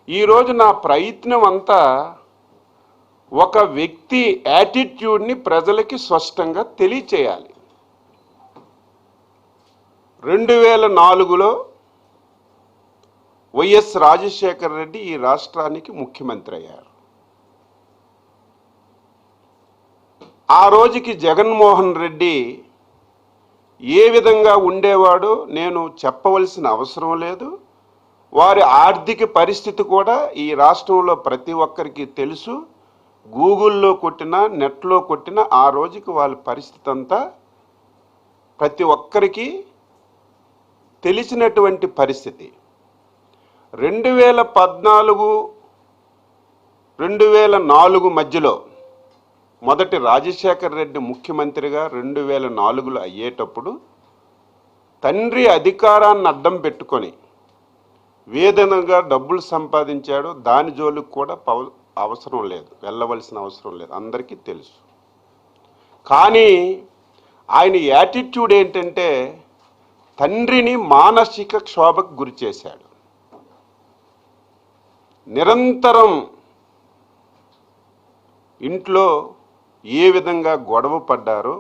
ఈరోజు నా ప్రయత్నం అంతా ఒక వ్యక్తి యాటిట్యూడ్ని ప్రజలకి స్పష్టంగా తెలియచేయాలి. 2004లో వైఎస్ రాజశేఖర రెడ్డి ఈ రాష్ట్రానికి ముఖ్యమంత్రి అయ్యారు. ఆ రోజుకి జగన్మోహన్ రెడ్డి ఏ విధంగా ఉండేవాడో నేను చెప్పవలసిన అవసరం లేదు. వారి ఆర్థిక పరిస్థితి కూడా ఈ రాష్ట్రంలో ప్రతి ఒక్కరికి తెలుసు. గూగుల్లో కొట్టినా నెట్లో కొట్టినా ఆ రోజుకి వాళ్ళ పరిస్థితి అంతా ప్రతి ఒక్కరికి తెలిసినటువంటి పరిస్థితి. 2014, 2004 మధ్యలో మొదటి రాజశేఖర రెడ్డి ముఖ్యమంత్రిగా 2004లో అయ్యేటప్పుడు తండ్రి అధికారాన్ని అడ్డం పెట్టుకొని వేదనగా డబ్బులు సంపాదించాడు. దాని జోలికి కూడా అవసరం లేదు, వెళ్ళవలసిన అవసరం లేదు, అందరికీ తెలుసు. కానీ ఆయన యాటిట్యూడ్ ఏంటంటే తండ్రిని మానసిక క్షోభకు గురి చేశాడు. నిరంతరం ఇంట్లో ఏ విధంగా గొడవ పడ్డారో,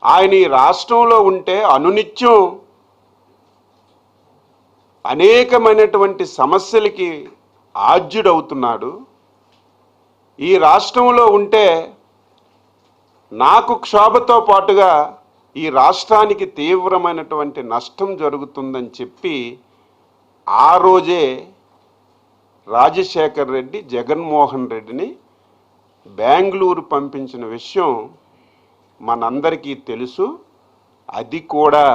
ఆయన ఈ రాష్ట్రంలో ఉంటే అనునిత్యం అనేకమైనటువంటి సమస్యలకి ఆజ్యుడవుతున్నాడు. ఈ రాష్ట్రంలో ఉంటే నాకు క్షోభతో పాటుగా ఈ రాష్ట్రానికి తీవ్రమైనటువంటి నష్టం జరుగుతుందని చెప్పి ఆ రోజే రాజశేఖర రెడ్డి జగన్మోహన్ రెడ్డిని బెంగళూరు పంపించిన విషయం మనందరికీ తెలుసు. అది కూడా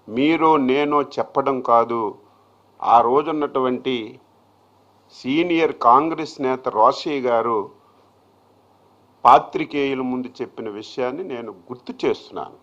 మీరు నేను చెప్పడం కాదు, ఆ రోజున్నటువంటి సీనియర్ కాంగ్రెస్ నేత రోషయ్య గారు పాత్రికేయుల ముందు చెప్పిన విషయాన్ని నేను గుర్తు చేస్తున్నాను.